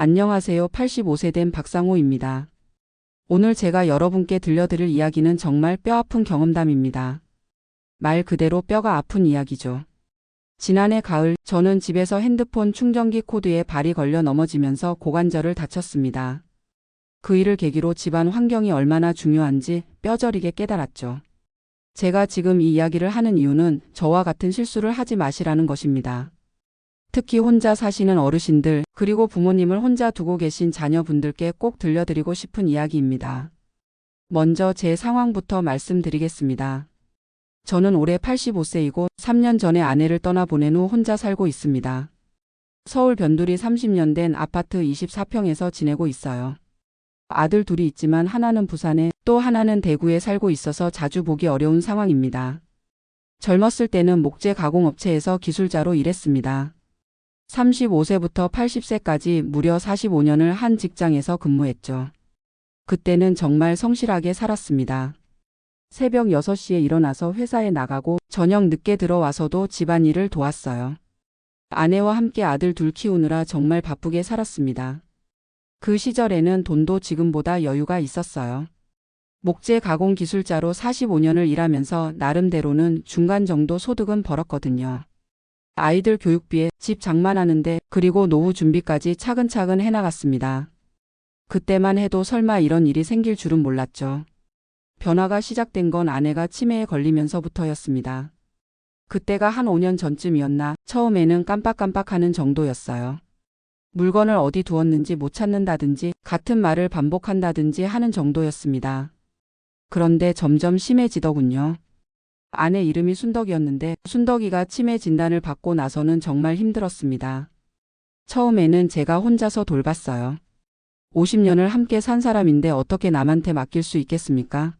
안녕하세요. 85세 된 박상호입니다. 오늘 제가 여러분께 들려드릴 이야기는 정말 뼈아픈 경험담입니다. 말 그대로 뼈가 아픈 이야기죠. 지난해 가을 저는 집에서 핸드폰 충전기 코드에 발이 걸려 넘어지면서 고관절을 다쳤습니다. 그 일을 계기로 집안 환경이 얼마나 중요한지 뼈저리게 깨달았죠. 제가 지금 이 이야기를 하는 이유는 저와 같은 실수를 하지 마시라는 것입니다. 특히 혼자 사시는 어르신들, 그리고 부모님을 혼자 두고 계신 자녀분들께 꼭 들려드리고 싶은 이야기입니다. 먼저 제 상황부터 말씀드리겠습니다. 저는 올해 85세이고 3년 전에 아내를 떠나보낸 후 혼자 살고 있습니다. 서울 변두리 30년 된 아파트 24평에서 지내고 있어요. 아들 둘이 있지만 하나는 부산에 또 하나는 대구에 살고 있어서 자주 보기 어려운 상황입니다. 젊었을 때는 목재 가공업체에서 기술자로 일했습니다. 35세부터 80세까지 무려 45년을 한 직장에서 근무했죠. 그때는 정말 성실하게 살았습니다. 새벽 6시에 일어나서 회사에 나가고 저녁 늦게 들어와서도 집안일을 도왔어요. 아내와 함께 아들 둘 키우느라 정말 바쁘게 살았습니다. 그 시절에는 돈도 지금보다 여유가 있었어요. 목재 가공 기술자로 45년을 일하면서 나름대로는 중간 정도 소득은 벌었거든요. 아이들 교육비에 집 장만하는데 그리고 노후 준비까지 차근차근 해나갔습니다. 그때만 해도 설마 이런 일이 생길 줄은 몰랐죠. 변화가 시작된 건 아내가 치매에 걸리면서부터였습니다. 그때가 한 5년 전쯤이었나 처음에는 깜빡깜빡하는 정도였어요. 물건을 어디 두었는지 못 찾는다든지 같은 말을 반복한다든지 하는 정도였습니다. 그런데 점점 심해지더군요. 아내 이름이 순덕이었는데 순덕이가 치매 진단을 받고 나서는 정말 힘들었습니다. 처음에는 제가 혼자서 돌봤어요. 50년을 함께 산 사람인데 어떻게 남한테 맡길 수 있겠습니까?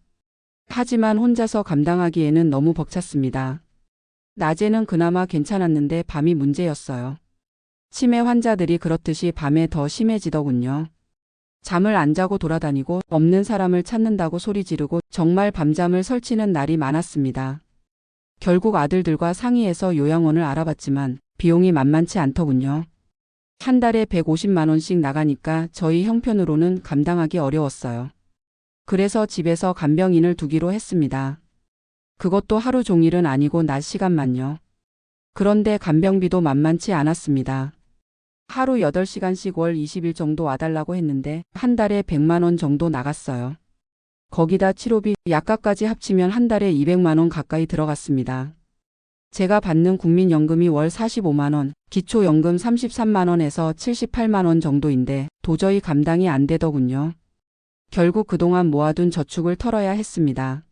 하지만 혼자서 감당하기에는 너무 벅찼습니다. 낮에는 그나마 괜찮았는데 밤이 문제였어요. 치매 환자들이 그렇듯이 밤에 더 심해지더군요. 잠을 안 자고 돌아다니고 없는 사람을 찾는다고 소리 지르고 정말 밤잠을 설치는 날이 많았습니다. 결국 아들들과 상의해서 요양원을 알아봤지만 비용이 만만치 않더군요. 한 달에 150만 원씩 나가니까 저희 형편으로는 감당하기 어려웠어요. 그래서 집에서 간병인을 두기로 했습니다. 그것도 하루 종일은 아니고 낮 시간만요. 그런데 간병비도 만만치 않았습니다. 하루 8시간씩 월 20일 정도 와달라고 했는데 한 달에 100만 원 정도 나갔어요. 거기다 치료비, 약값까지 합치면 한 달에 200만 원 가까이 들어갔습니다. 제가 받는 국민연금이 월 45만 원, 기초연금 33만 원에서 78만 원 정도인데 도저히 감당이 안 되더군요. 결국 그동안 모아둔 저축을 털어야 했습니다.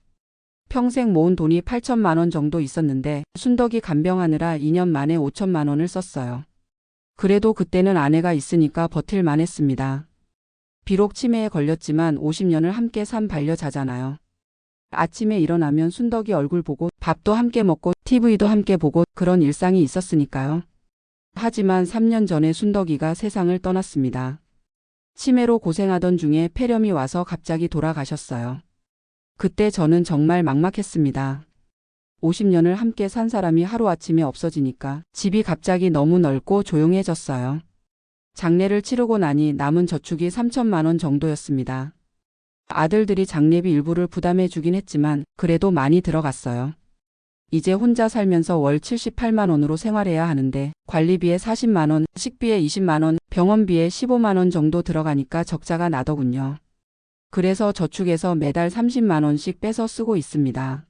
평생 모은 돈이 8천만 원 정도 있었는데 순덕이 간병하느라 2년 만에 5천만 원을 썼어요. 그래도 그때는 아내가 있으니까 버틸만 했습니다. 비록 치매에 걸렸지만 50년을 함께 산 반려자잖아요. 아침에 일어나면 순덕이 얼굴 보고 밥도 함께 먹고 TV도 함께 보고 그런 일상이 있었으니까요. 하지만 3년 전에 순덕이가 세상을 떠났습니다. 치매로 고생하던 중에 폐렴이 와서 갑자기 돌아가셨어요. 그때 저는 정말 막막했습니다. 50년을 함께 산 사람이 하루아침에 없어지니까 집이 갑자기 너무 넓고 조용해졌어요. 장례를 치르고 나니 남은 저축이 3천만 원 정도였습니다. 아들들이 장례비 일부를 부담해 주긴 했지만 그래도 많이 들어갔어요. 이제 혼자 살면서 월 78만 원으로 생활해야 하는데 관리비에 40만 원, 식비에 20만 원, 병원비에 15만 원 정도 들어가니까 적자가 나더군요. 그래서 저축에서 매달 30만 원씩 빼서 쓰고 있습니다.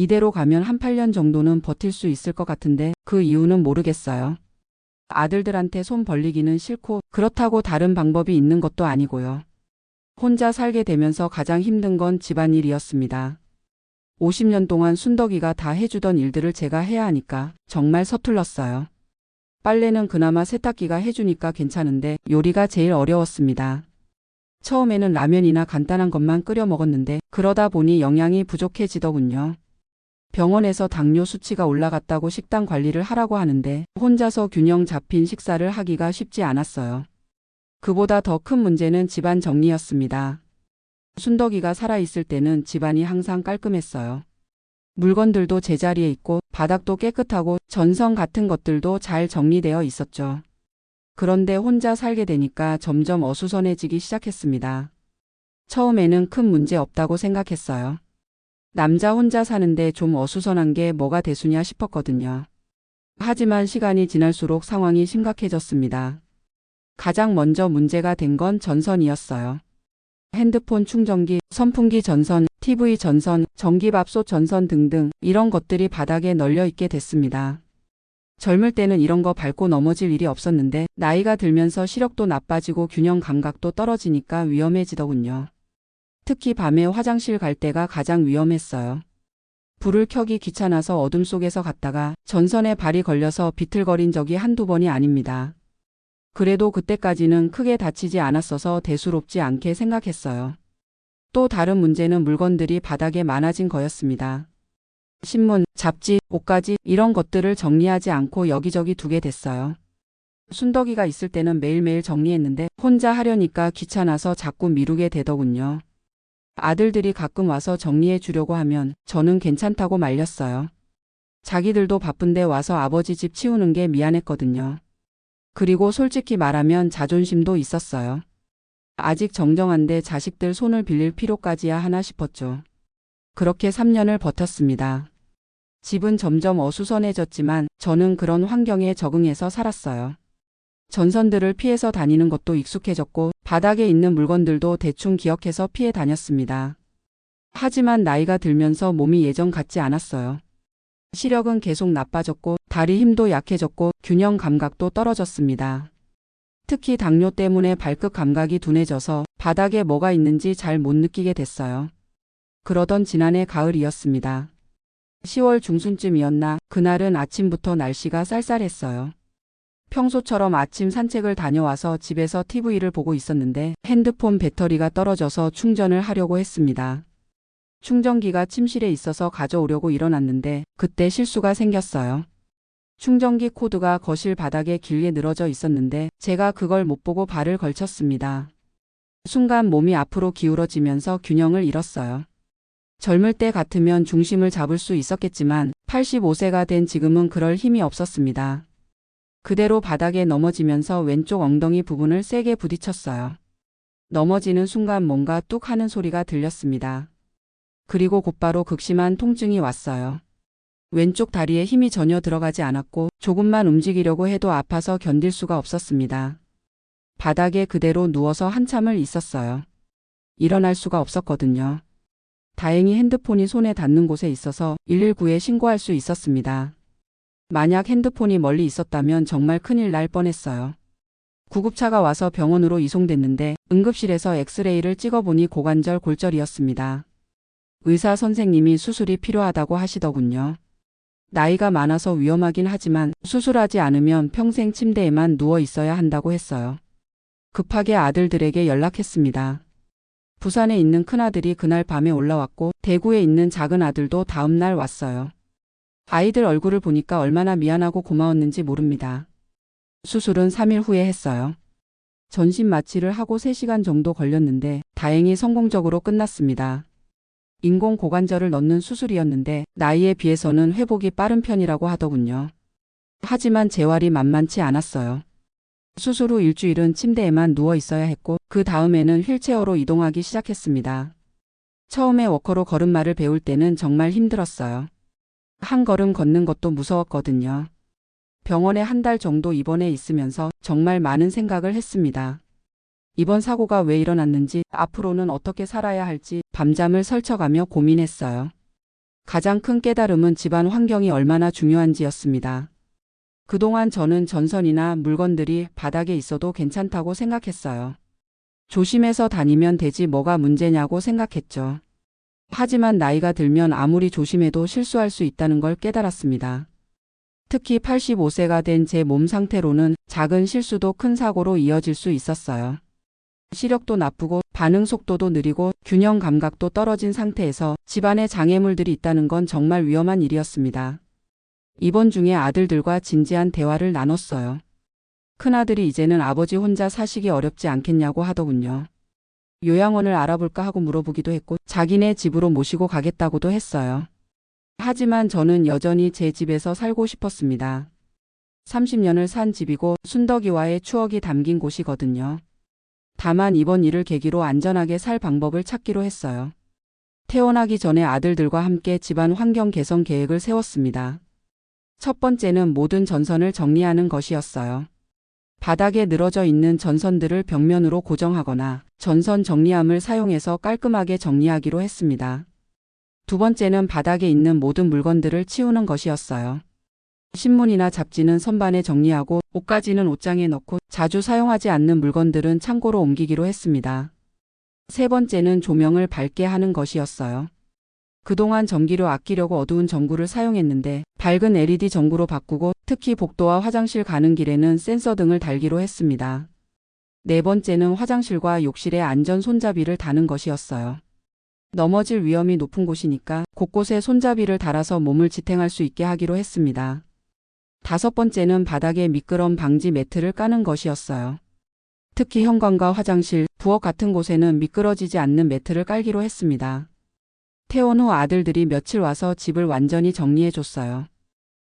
이대로 가면 한 8년 정도는 버틸 수 있을 것 같은데 그 이유는 모르겠어요. 아들들한테 손 벌리기는 싫고 그렇다고 다른 방법이 있는 것도 아니고요. 혼자 살게 되면서 가장 힘든 건 집안일이었습니다. 50년 동안 순덕이가 다 해주던 일들을 제가 해야 하니까 정말 서툴렀어요. 빨래는 그나마 세탁기가 해주니까 괜찮은데 요리가 제일 어려웠습니다. 처음에는 라면이나 간단한 것만 끓여 먹었는데 그러다 보니 영양이 부족해지더군요. 병원에서 당뇨 수치가 올라갔다고 식단 관리를 하라고 하는데 혼자서 균형 잡힌 식사를 하기가 쉽지 않았어요. 그보다 더 큰 문제는 집안 정리였습니다. 순덕이가 살아있을 때는 집안이 항상 깔끔했어요. 물건들도 제자리에 있고 바닥도 깨끗하고 전선 같은 것들도 잘 정리되어 있었죠. 그런데 혼자 살게 되니까 점점 어수선해지기 시작했습니다. 처음에는 큰 문제 없다고 생각했어요. 남자 혼자 사는데 좀 어수선한 게 뭐가 대수냐 싶었거든요. 하지만 시간이 지날수록 상황이 심각해졌습니다. 가장 먼저 문제가 된 건 전선이었어요. 핸드폰 충전기, 선풍기 전선, TV 전선, 전기밥솥 전선 등등 이런 것들이 바닥에 널려 있게 됐습니다. 젊을 때는 이런 거 밟고 넘어질 일이 없었는데 나이가 들면서 시력도 나빠지고 균형 감각도 떨어지니까 위험해지더군요. 특히 밤에 화장실 갈 때가 가장 위험했어요. 불을 켜기 귀찮아서 어둠 속에서 갔다가 전선에 발이 걸려서 비틀거린 적이 한두 번이 아닙니다. 그래도 그때까지는 크게 다치지 않았어서 대수롭지 않게 생각했어요. 또 다른 문제는 물건들이 바닥에 많아진 거였습니다. 신문, 잡지, 옷가지 이런 것들을 정리하지 않고 여기저기 두게 됐어요. 순덕이가 있을 때는 매일매일 정리했는데 혼자 하려니까 귀찮아서 자꾸 미루게 되더군요. 아들들이 가끔 와서 정리해 주려고 하면 저는 괜찮다고 말렸어요. 자기들도 바쁜데 와서 아버지 집 치우는 게 미안했거든요. 그리고 솔직히 말하면 자존심도 있었어요. 아직 정정한데 자식들 손을 빌릴 필요까지야 하나 싶었죠. 그렇게 3년을 버텼습니다. 집은 점점 어수선해졌지만 저는 그런 환경에 적응해서 살았어요. 전선들을 피해서 다니는 것도 익숙해졌고 바닥에 있는 물건들도 대충 기억해서 피해 다녔습니다. 하지만 나이가 들면서 몸이 예전 같지 않았어요. 시력은 계속 나빠졌고 다리 힘도 약해졌고 균형 감각도 떨어졌습니다. 특히 당뇨 때문에 발끝 감각이 둔해져서 바닥에 뭐가 있는지 잘 못 느끼게 됐어요. 그러던 지난해 가을이었습니다. 10월 중순쯤이었나 그날은 아침부터 날씨가 쌀쌀했어요. 평소처럼 아침 산책을 다녀와서 집에서 TV를 보고 있었는데 핸드폰 배터리가 떨어져서 충전을 하려고 했습니다. 충전기가 침실에 있어서 가져오려고 일어났는데 그때 실수가 생겼어요. 충전기 코드가 거실 바닥에 길게 늘어져 있었는데 제가 그걸 못 보고 발을 걸쳤습니다. 순간 몸이 앞으로 기울어지면서 균형을 잃었어요. 젊을 때 같으면 중심을 잡을 수 있었겠지만 85세가 된 지금은 그럴 힘이 없었습니다. 그대로 바닥에 넘어지면서 왼쪽 엉덩이 부분을 세게 부딪혔어요. 넘어지는 순간 뭔가 뚝 하는 소리가 들렸습니다. 그리고 곧바로 극심한 통증이 왔어요. 왼쪽 다리에 힘이 전혀 들어가지 않았고 조금만 움직이려고 해도 아파서 견딜 수가 없었습니다. 바닥에 그대로 누워서 한참을 있었어요. 일어날 수가 없었거든요. 다행히 핸드폰이 손에 닿는 곳에 있어서 119에 신고할 수 있었습니다. 만약 핸드폰이 멀리 있었다면 정말 큰일 날 뻔했어요. 구급차가 와서 병원으로 이송됐는데 응급실에서 엑스레이를 찍어보니 고관절 골절이었습니다. 의사 선생님이 수술이 필요하다고 하시더군요. 나이가 많아서 위험하긴 하지만 수술하지 않으면 평생 침대에만 누워 있어야 한다고 했어요. 급하게 아들들에게 연락했습니다. 부산에 있는 큰아들이 그날 밤에 올라왔고 대구에 있는 작은 아들도 다음 날 왔어요. 아이들 얼굴을 보니까 얼마나 미안하고 고마웠는지 모릅니다. 수술은 3일 후에 했어요. 전신 마취를 하고 3시간 정도 걸렸는데 다행히 성공적으로 끝났습니다. 인공 고관절을 넣는 수술이었는데 나이에 비해서는 회복이 빠른 편이라고 하더군요. 하지만 재활이 만만치 않았어요. 수술 후 일주일은 침대에만 누워 있어야 했고 그 다음에는 휠체어로 이동하기 시작했습니다. 처음에 워커로 걸음마를 배울 때는 정말 힘들었어요. 한 걸음 걷는 것도 무서웠거든요. 병원에 한 달 정도 입원해 있으면서 정말 많은 생각을 했습니다. 이번 사고가 왜 일어났는지, 앞으로는 어떻게 살아야 할지 밤잠을 설쳐가며 고민했어요. 가장 큰 깨달음은 집안 환경이 얼마나 중요한지였습니다. 그동안 저는 전선이나 물건들이 바닥에 있어도 괜찮다고 생각했어요. 조심해서 다니면 되지 뭐가 문제냐고 생각했죠. 하지만 나이가 들면 아무리 조심해도 실수할 수 있다는 걸 깨달았습니다. 특히 85세가 된 제 몸 상태로는 작은 실수도 큰 사고로 이어질 수 있었어요. 시력도 나쁘고 반응 속도도 느리고 균형 감각도 떨어진 상태에서 집안에 장애물들이 있다는 건 정말 위험한 일이었습니다. 입원 중에 아들들과 진지한 대화를 나눴어요. 큰아들이 이제는 아버지 혼자 사시기 어렵지 않겠냐고 하더군요. 요양원을 알아볼까 하고 물어보기도 했고 자기네 집으로 모시고 가겠다고도 했어요. 하지만 저는 여전히 제 집에서 살고 싶었습니다. 30년을 산 집이고 순덕이와의 추억이 담긴 곳이거든요. 다만 이번 일을 계기로 안전하게 살 방법을 찾기로 했어요. 퇴원하기 전에 아들들과 함께 집안 환경 개선 계획을 세웠습니다. 첫 번째는 모든 전선을 정리하는 것이었어요. 바닥에 늘어져 있는 전선들을 벽면으로 고정하거나 전선 정리함을 사용해서 깔끔하게 정리하기로 했습니다. 두 번째는 바닥에 있는 모든 물건들을 치우는 것이었어요. 신문이나 잡지는 선반에 정리하고 옷가지는 옷장에 넣고 자주 사용하지 않는 물건들은 창고로 옮기기로 했습니다. 세 번째는 조명을 밝게 하는 것이었어요. 그동안 전기료 아끼려고 어두운 전구를 사용했는데 밝은 LED 전구로 바꾸고 특히 복도와 화장실 가는 길에는 센서 등을 달기로 했습니다. 네 번째는 화장실과 욕실에 안전 손잡이를 다는 것이었어요. 넘어질 위험이 높은 곳이니까 곳곳에 손잡이를 달아서 몸을 지탱할 수 있게 하기로 했습니다. 다섯 번째는 바닥에 미끄럼 방지 매트를 까는 것이었어요. 특히 현관과 화장실, 부엌 같은 곳에는 미끄러지지 않는 매트를 깔기로 했습니다. 퇴원 후 아들들이 며칠 와서 집을 완전히 정리해줬어요.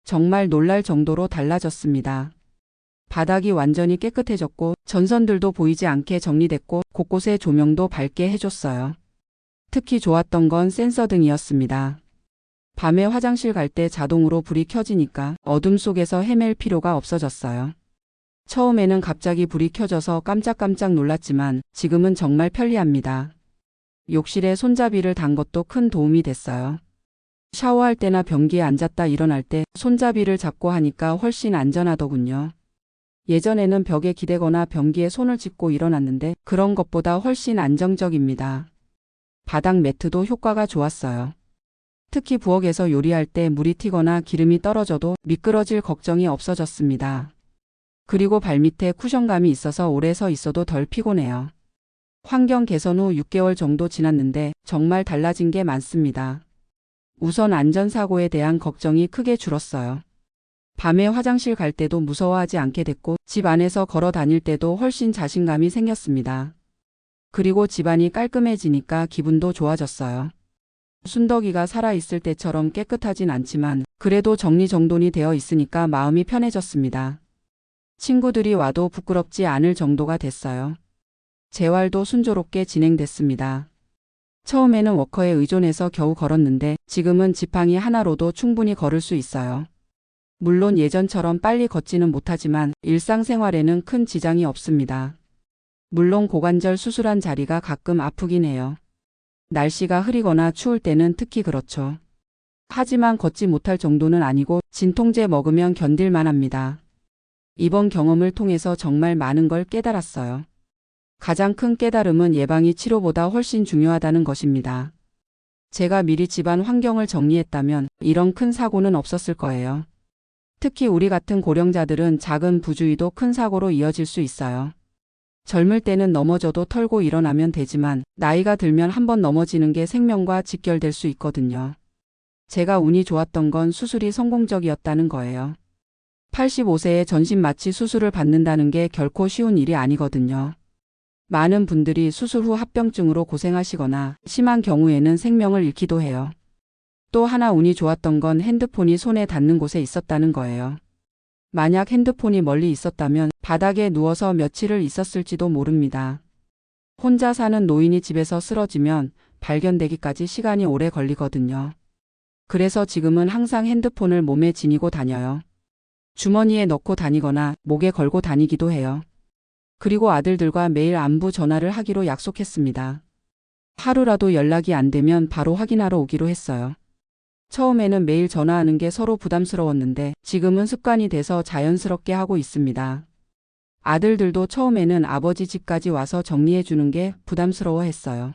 정말 놀랄 정도로 달라졌습니다. 바닥이 완전히 깨끗해졌고 전선들도 보이지 않게 정리됐고 곳곳에 조명도 밝게 해줬어요. 특히 좋았던 건 센서 등이었습니다. 밤에 화장실 갈 때 자동으로 불이 켜지니까 어둠 속에서 헤맬 필요가 없어졌어요. 처음에는 갑자기 불이 켜져서 깜짝깜짝 놀랐지만 지금은 정말 편리합니다. 욕실에 손잡이를 단 것도 큰 도움이 됐어요. 샤워할 때나 변기에 앉았다 일어날 때 손잡이를 잡고 하니까 훨씬 안전하더군요. 예전에는 벽에 기대거나 변기에 손을 짚고 일어났는데 그런 것보다 훨씬 안정적입니다. 바닥 매트도 효과가 좋았어요. 특히 부엌에서 요리할 때 물이 튀거나 기름이 떨어져도 미끄러질 걱정이 없어졌습니다. 그리고 발밑에 쿠션감이 있어서 오래 서 있어도 덜 피곤해요. 환경 개선 후 6개월 정도 지났는데 정말 달라진 게 많습니다. 우선 안전사고에 대한 걱정이 크게 줄었어요. 밤에 화장실 갈 때도 무서워하지 않게 됐고 집 안에서 걸어 다닐 때도 훨씬 자신감이 생겼습니다. 그리고 집안이 깔끔해지니까 기분도 좋아졌어요. 순덕이가 살아있을 때처럼 깨끗하진 않지만 그래도 정리정돈이 되어 있으니까 마음이 편해졌습니다. 친구들이 와도 부끄럽지 않을 정도가 됐어요. 재활도 순조롭게 진행됐습니다. 처음에는 워커에 의존해서 겨우 걸었는데 지금은 지팡이 하나로도 충분히 걸을 수 있어요. 물론 예전처럼 빨리 걷지는 못하지만 일상생활에는 큰 지장이 없습니다. 물론 고관절 수술한 자리가 가끔 아프긴 해요. 날씨가 흐리거나 추울 때는 특히 그렇죠. 하지만 걷지 못할 정도는 아니고 진통제 먹으면 견딜만 합니다. 이번 경험을 통해서 정말 많은 걸 깨달았어요. 가장 큰 깨달음은 예방이 치료보다 훨씬 중요하다는 것입니다. 제가 미리 집안 환경을 정리했다면 이런 큰 사고는 없었을 거예요. 특히 우리 같은 고령자들은 작은 부주의도 큰 사고로 이어질 수 있어요. 젊을 때는 넘어져도 털고 일어나면 되지만 나이가 들면 한번 넘어지는 게 생명과 직결될 수 있거든요. 제가 운이 좋았던 건 수술이 성공적이었다는 거예요. 85세에 전신 마취 수술을 받는다는 게 결코 쉬운 일이 아니거든요. 많은 분들이 수술 후 합병증으로 고생하시거나 심한 경우에는 생명을 잃기도 해요. 또 하나 운이 좋았던 건 핸드폰이 손에 닿는 곳에 있었다는 거예요. 만약 핸드폰이 멀리 있었다면 바닥에 누워서 며칠을 있었을지도 모릅니다. 혼자 사는 노인이 집에서 쓰러지면 발견되기까지 시간이 오래 걸리거든요. 그래서 지금은 항상 핸드폰을 몸에 지니고 다녀요. 주머니에 넣고 다니거나 목에 걸고 다니기도 해요. 그리고 아들들과 매일 안부 전화를 하기로 약속했습니다. 하루라도 연락이 안 되면 바로 확인하러 오기로 했어요. 처음에는 매일 전화하는 게 서로 부담스러웠는데 지금은 습관이 돼서 자연스럽게 하고 있습니다. 아들들도 처음에는 아버지 집까지 와서 정리해 주는 게 부담스러워했어요.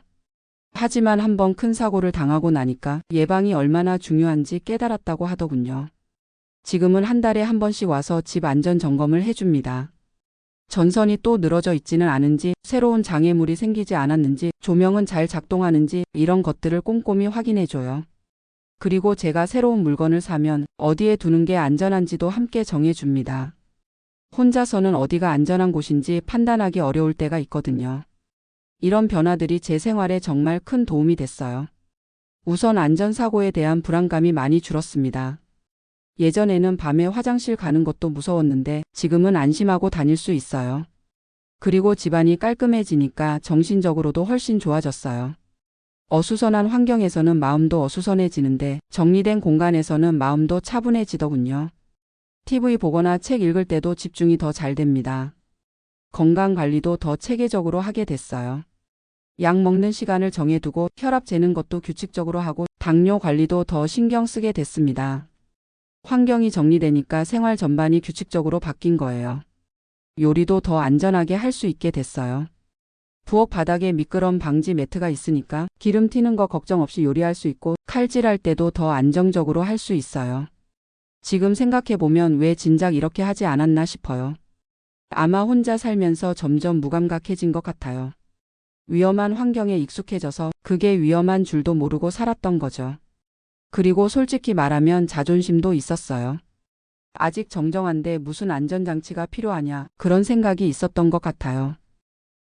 하지만 한번 큰 사고를 당하고 나니까 예방이 얼마나 중요한지 깨달았다고 하더군요. 지금은 한 달에 한 번씩 와서 집 안전 점검을 해줍니다. 전선이 또 늘어져 있지는 않은지, 새로운 장애물이 생기지 않았는지, 조명은 잘 작동하는지 이런 것들을 꼼꼼히 확인해줘요. 그리고 제가 새로운 물건을 사면 어디에 두는 게 안전한지도 함께 정해줍니다. 혼자서는 어디가 안전한 곳인지 판단하기 어려울 때가 있거든요. 이런 변화들이 제 생활에 정말 큰 도움이 됐어요. 우선 안전사고에 대한 불안감이 많이 줄었습니다. 예전에는 밤에 화장실 가는 것도 무서웠는데 지금은 안심하고 다닐 수 있어요. 그리고 집안이 깔끔해지니까 정신적으로도 훨씬 좋아졌어요. 어수선한 환경에서는 마음도 어수선해지는데 정리된 공간에서는 마음도 차분해지더군요. TV 보거나 책 읽을 때도 집중이 더 잘 됩니다. 건강 관리도 더 체계적으로 하게 됐어요. 약 먹는 시간을 정해두고 혈압 재는 것도 규칙적으로 하고 당뇨 관리도 더 신경 쓰게 됐습니다. 환경이 정리되니까 생활 전반이 규칙적으로 바뀐 거예요. 요리도 더 안전하게 할 수 있게 됐어요. 부엌 바닥에 미끄럼 방지 매트가 있으니까 기름 튀는 거 걱정 없이 요리할 수 있고 칼질할 때도 더 안정적으로 할 수 있어요. 지금 생각해보면 왜 진작 이렇게 하지 않았나 싶어요. 아마 혼자 살면서 점점 무감각해진 것 같아요. 위험한 환경에 익숙해져서 그게 위험한 줄도 모르고 살았던 거죠. 그리고 솔직히 말하면 자존심도 있었어요. 아직 정정한데 무슨 안전장치가 필요하냐 그런 생각이 있었던 것 같아요.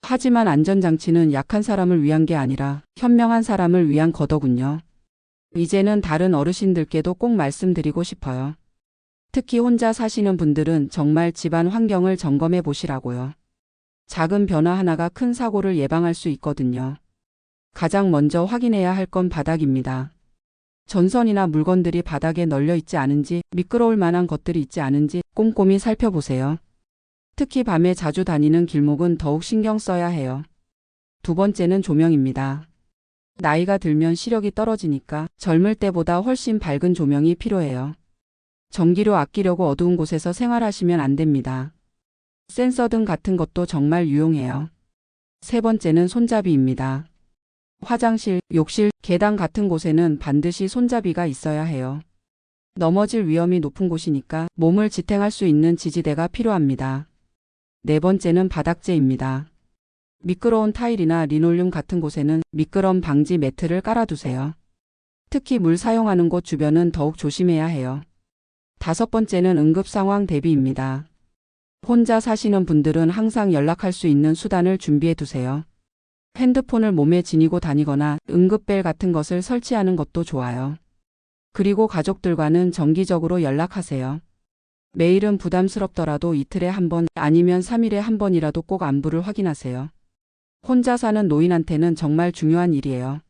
하지만 안전장치는 약한 사람을 위한 게 아니라 현명한 사람을 위한 거더군요. 이제는 다른 어르신들께도 꼭 말씀드리고 싶어요. 특히 혼자 사시는 분들은 정말 집안 환경을 점검해 보시라고요. 작은 변화 하나가 큰 사고를 예방할 수 있거든요. 가장 먼저 확인해야 할 건 바닥입니다. 전선이나 물건들이 바닥에 널려 있지 않은지, 미끄러울 만한 것들이 있지 않은지 꼼꼼히 살펴보세요. 특히 밤에 자주 다니는 길목은 더욱 신경 써야 해요. 두 번째는 조명입니다. 나이가 들면 시력이 떨어지니까 젊을 때보다 훨씬 밝은 조명이 필요해요. 전기료 아끼려고 어두운 곳에서 생활하시면 안 됩니다. 센서등 같은 것도 정말 유용해요. 세 번째는 손잡이입니다. 화장실, 욕실, 계단 같은 곳에는 반드시 손잡이가 있어야 해요. 넘어질 위험이 높은 곳이니까 몸을 지탱할 수 있는 지지대가 필요합니다. 네 번째는 바닥재입니다. 미끄러운 타일이나 리놀륨 같은 곳에는 미끄럼 방지 매트를 깔아두세요. 특히 물 사용하는 곳 주변은 더욱 조심해야 해요. 다섯 번째는 응급 상황 대비입니다. 혼자 사시는 분들은 항상 연락할 수 있는 수단을 준비해 두세요. 핸드폰을 몸에 지니고 다니거나 응급벨 같은 것을 설치하는 것도 좋아요. 그리고 가족들과는 정기적으로 연락하세요. 매일은 부담스럽더라도 이틀에 한 번 아니면 3일에 한 번이라도 꼭 안부를 확인하세요. 혼자 사는 노인한테는 정말 중요한 일이에요.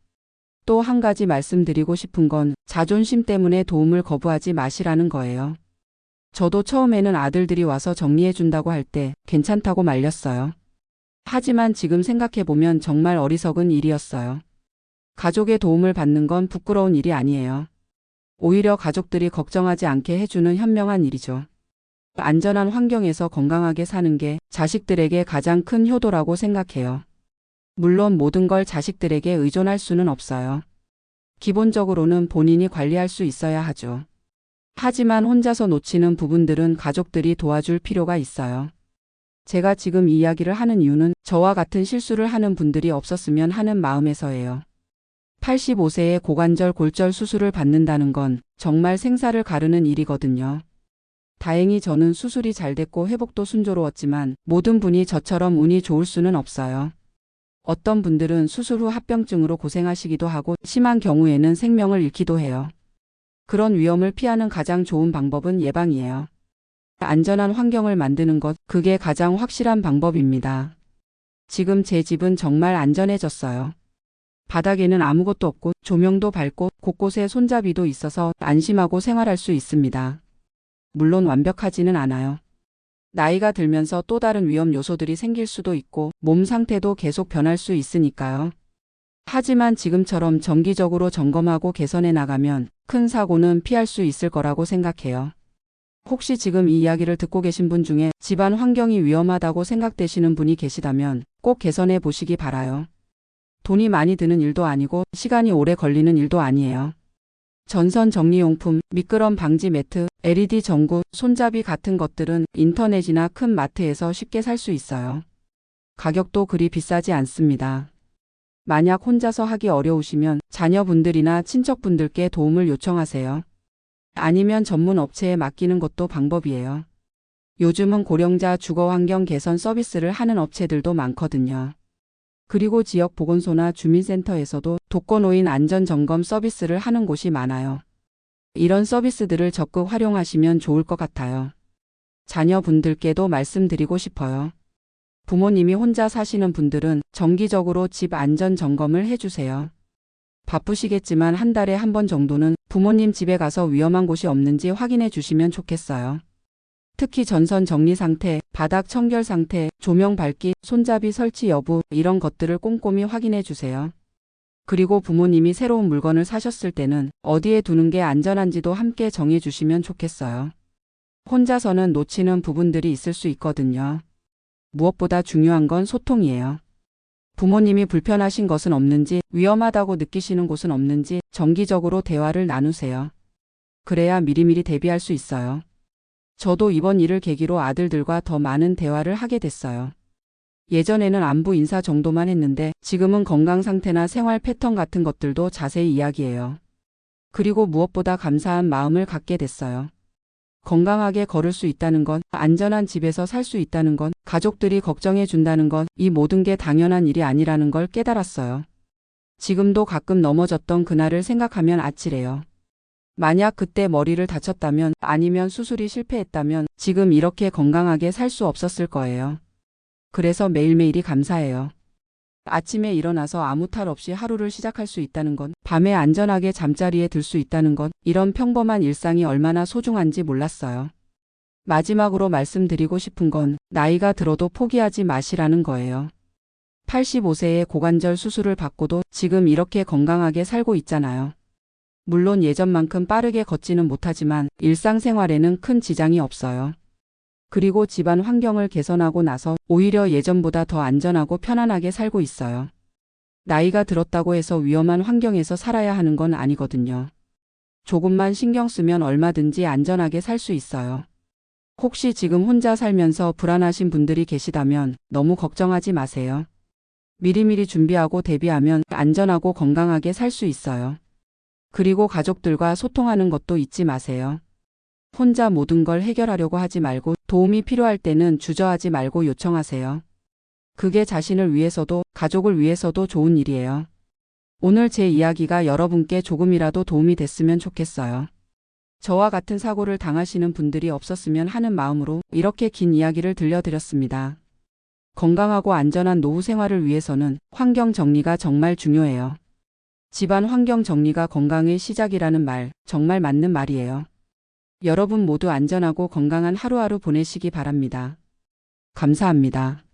또 한 가지 말씀드리고 싶은 건 자존심 때문에 도움을 거부하지 마시라는 거예요. 저도 처음에는 아들들이 와서 정리해준다고 할 때 괜찮다고 말렸어요. 하지만 지금 생각해보면 정말 어리석은 일이었어요. 가족의 도움을 받는 건 부끄러운 일이 아니에요. 오히려 가족들이 걱정하지 않게 해주는 현명한 일이죠. 안전한 환경에서 건강하게 사는 게 자식들에게 가장 큰 효도라고 생각해요. 물론 모든 걸 자식들에게 의존할 수는 없어요. 기본적으로는 본인이 관리할 수 있어야 하죠. 하지만 혼자서 놓치는 부분들은 가족들이 도와줄 필요가 있어요. 제가 지금 이 이야기를 하는 이유는 저와 같은 실수를 하는 분들이 없었으면 하는 마음에서예요. 85세에 고관절 골절 수술을 받는다는 건 정말 생사를 가르는 일이거든요. 다행히 저는 수술이 잘 됐고 회복도 순조로웠지만 모든 분이 저처럼 운이 좋을 수는 없어요. 어떤 분들은 수술 후 합병증으로 고생하시기도 하고 심한 경우에는 생명을 잃기도 해요. 그런 위험을 피하는 가장 좋은 방법은 예방이에요. 안전한 환경을 만드는 것, 그게 가장 확실한 방법입니다. 지금 제 집은 정말 안전해졌어요. 바닥에는 아무것도 없고 조명도 밝고 곳곳에 손잡이도 있어서 안심하고 생활할 수 있습니다. 물론 완벽하지는 않아요. 나이가 들면서 또 다른 위험 요소들이 생길 수도 있고 몸 상태도 계속 변할 수 있으니까요. 하지만 지금처럼 정기적으로 점검하고 개선해 나가면 큰 사고는 피할 수 있을 거라고 생각해요. 혹시 지금 이 이야기를 듣고 계신 분 중에 집안 환경이 위험하다고 생각되시는 분이 계시다면 꼭 개선해 보시기 바라요. 돈이 많이 드는 일도 아니고 시간이 오래 걸리는 일도 아니에요. 전선 정리용품, 미끄럼 방지 매트, LED 전구, 손잡이 같은 것들은 인터넷이나 큰 마트에서 쉽게 살 수 있어요. 가격도 그리 비싸지 않습니다. 만약 혼자서 하기 어려우시면 자녀분들이나 친척분들께 도움을 요청하세요. 아니면 전문 업체에 맡기는 것도 방법이에요. 요즘은 고령자 주거 환경 개선 서비스를 하는 업체들도 많거든요. 그리고 지역 보건소나 주민센터에서도 독거노인 안전점검 서비스를 하는 곳이 많아요. 이런 서비스들을 적극 활용하시면 좋을 것 같아요. 자녀분들께도 말씀드리고 싶어요. 부모님이 혼자 사시는 분들은 정기적으로 집 안전 점검을 해주세요. 바쁘시겠지만 한 달에 한 번 정도는 부모님 집에 가서 위험한 곳이 없는지 확인해 주시면 좋겠어요. 특히 전선 정리 상태, 바닥 청결 상태, 조명 밝기, 손잡이 설치 여부 이런 것들을 꼼꼼히 확인해 주세요. 그리고 부모님이 새로운 물건을 사셨을 때는 어디에 두는 게 안전한지도 함께 정해 주시면 좋겠어요. 혼자서는 놓치는 부분들이 있을 수 있거든요. 무엇보다 중요한 건 소통이에요. 부모님이 불편하신 것은 없는지, 위험하다고 느끼시는 곳은 없는지 정기적으로 대화를 나누세요. 그래야 미리미리 대비할 수 있어요. 저도 이번 일을 계기로 아들들과 더 많은 대화를 하게 됐어요. 예전에는 안부 인사 정도만 했는데 지금은 건강 상태나 생활 패턴 같은 것들도 자세히 이야기해요. 그리고 무엇보다 감사한 마음을 갖게 됐어요. 건강하게 걸을 수 있다는 건, 안전한 집에서 살 수 있다는 건, 가족들이 걱정해 준다는 건, 이 모든 게 당연한 일이 아니라는 걸 깨달았어요. 지금도 가끔 넘어졌던 그날을 생각하면 아찔해요. 만약 그때 머리를 다쳤다면, 아니면 수술이 실패했다면 지금 이렇게 건강하게 살 수 없었을 거예요. 그래서 매일매일이 감사해요. 아침에 일어나서 아무 탈 없이 하루를 시작할 수 있다는 건, 밤에 안전하게 잠자리에 들 수 있다는 건, 이런 평범한 일상이 얼마나 소중한지 몰랐어요. 마지막으로 말씀드리고 싶은 건 나이가 들어도 포기하지 마시라는 거예요. 85세에 고관절 수술을 받고도 지금 이렇게 건강하게 살고 있잖아요. 물론 예전만큼 빠르게 걷지는 못하지만 일상생활에는 큰 지장이 없어요. 그리고 집안 환경을 개선하고 나서 오히려 예전보다 더 안전하고 편안하게 살고 있어요. 나이가 들었다고 해서 위험한 환경에서 살아야 하는 건 아니거든요. 조금만 신경 쓰면 얼마든지 안전하게 살 수 있어요. 혹시 지금 혼자 살면서 불안하신 분들이 계시다면 너무 걱정하지 마세요. 미리미리 준비하고 대비하면 안전하고 건강하게 살 수 있어요. 그리고 가족들과 소통하는 것도 잊지 마세요. 혼자 모든 걸 해결하려고 하지 말고 도움이 필요할 때는 주저하지 말고 요청하세요. 그게 자신을 위해서도 가족을 위해서도 좋은 일이에요. 오늘 제 이야기가 여러분께 조금이라도 도움이 됐으면 좋겠어요. 저와 같은 사고를 당하시는 분들이 없었으면 하는 마음으로 이렇게 긴 이야기를 들려드렸습니다. 건강하고 안전한 노후 생활을 위해서는 환경 정리가 정말 중요해요. 집안 환경 정리가 건강의 시작이라는 말, 정말 맞는 말이에요. 여러분 모두 안전하고 건강한 하루하루 보내시기 바랍니다. 감사합니다.